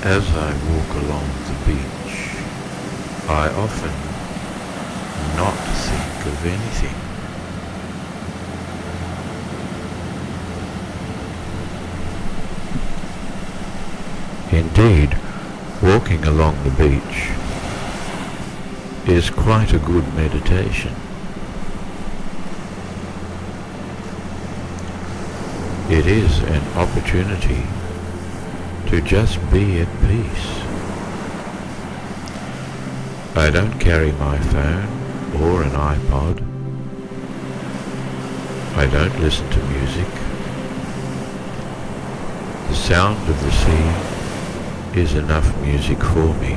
As I walk along the beach, I often not think of anything. Indeed, walking along the beach is quite a good meditation. It is an opportunity to just be at peace. I don't carry my phone or an iPod. I don't listen to music. The sound of the sea is enough music for me.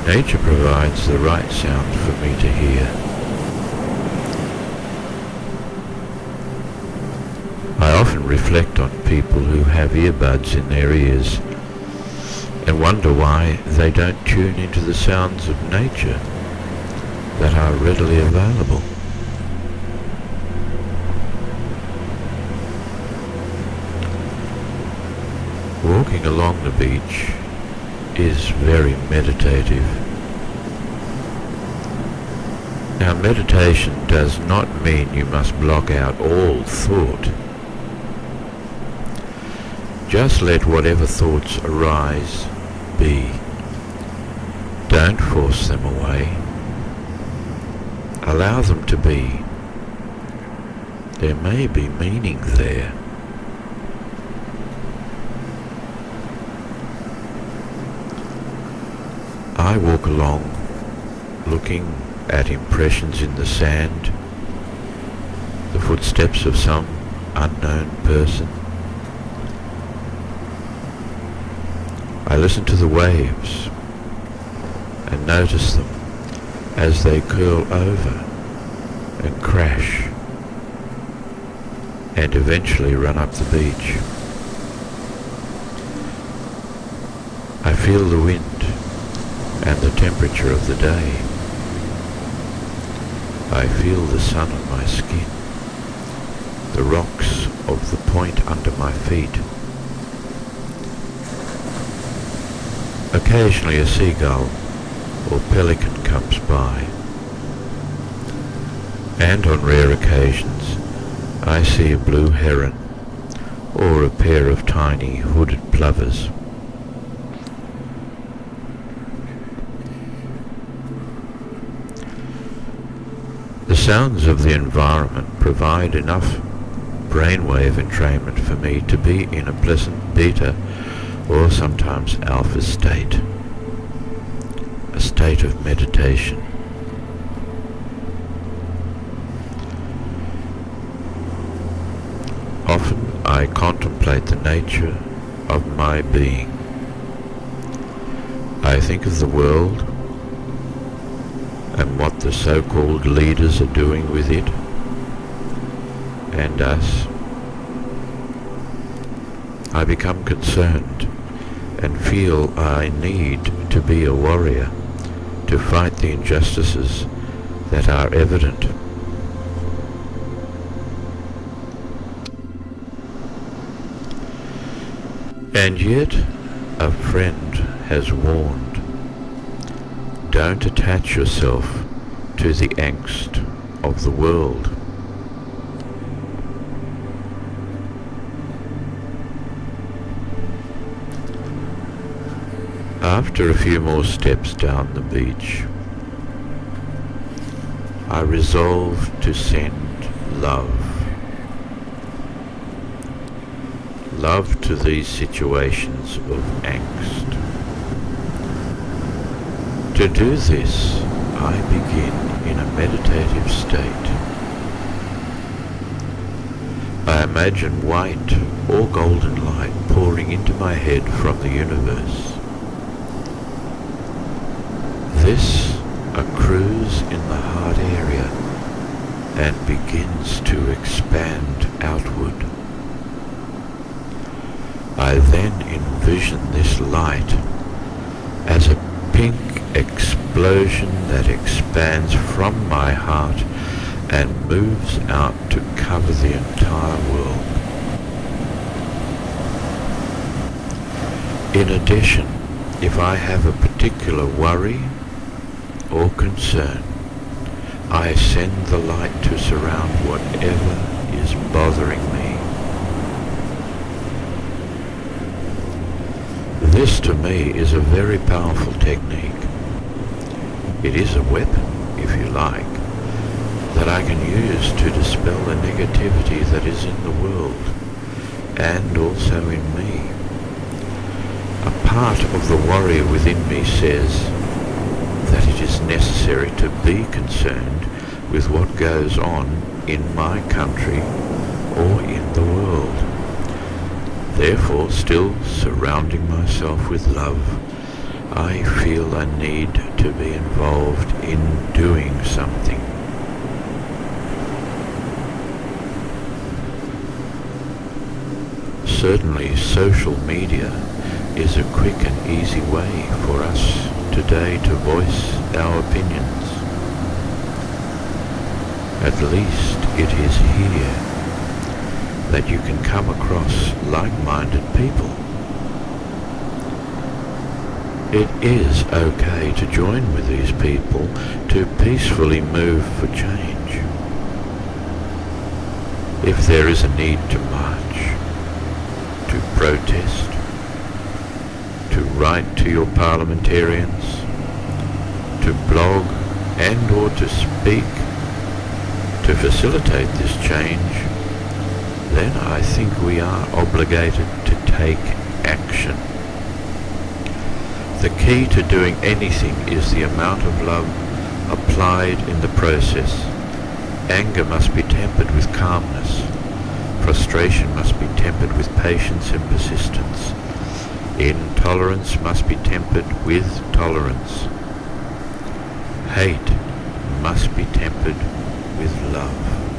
Nature provides the right sound for me to hear. I often reflect on people who have earbuds in their ears and wonder why they don't tune into the sounds of nature that are readily available. Walking along the beach is very meditative. Now, meditation does not mean you must block out all thought. Just let whatever thoughts arise be. Don't force them away. Allow them to be. There may be meaning there. I walk along looking at impressions in the sand, the footsteps of some unknown person. I listen to the waves and notice them as they curl over and crash and eventually run up the beach. I feel the wind and the temperature of the day. I feel the sun on my skin, the rocks of the point under my feet. Occasionally a seagull or pelican comes by, and on rare occasions I see a blue heron or a pair of tiny hooded plovers. The sounds of the environment provide enough brainwave entrainment for me to be in a pleasant beta or sometimes alpha state, a state of meditation. Often I contemplate the nature of my being. I think of the world and what the so-called leaders are doing with it and us. I become concerned and feel I need to be a warrior to fight the injustices that are evident. And yet a friend has warned, don't attach yourself to the angst of the world. After a few more steps down the beach, I resolve to send love. Love to these situations of angst. To do this, I begin in a meditative state. I imagine white or golden light pouring into my head from the universe. This accrues in the heart area and begins to expand outward. I then envision this light as a pink explosion that expands from my heart and moves out to cover the entire world. In addition, if I have a particular worry or concern, I send the light to surround whatever is bothering me. This to me is a very powerful technique. It is a weapon, if you like, that I can use to dispel the negativity that is in the world and also in me. A part of the warrior within me says that it is necessary to be concerned with what goes on in my country or in the world. Therefore, still surrounding myself with love, I feel a need to be involved in doing something. Certainly, social media is a quick and easy way for us today to voice our opinions. At least it is here that you can come across like-minded people. It is okay to join with these people to peacefully move for change. If there is a need to march, to protest, to write to your parliamentarians, to blog and or to speak, to facilitate this change, then I think we are obligated to take action. The key to doing anything is the amount of love applied in the process. Anger must be tempered with calmness. Frustration must be tempered with patience and persistence. Intolerance must be tempered with tolerance. Hate must be tempered with love.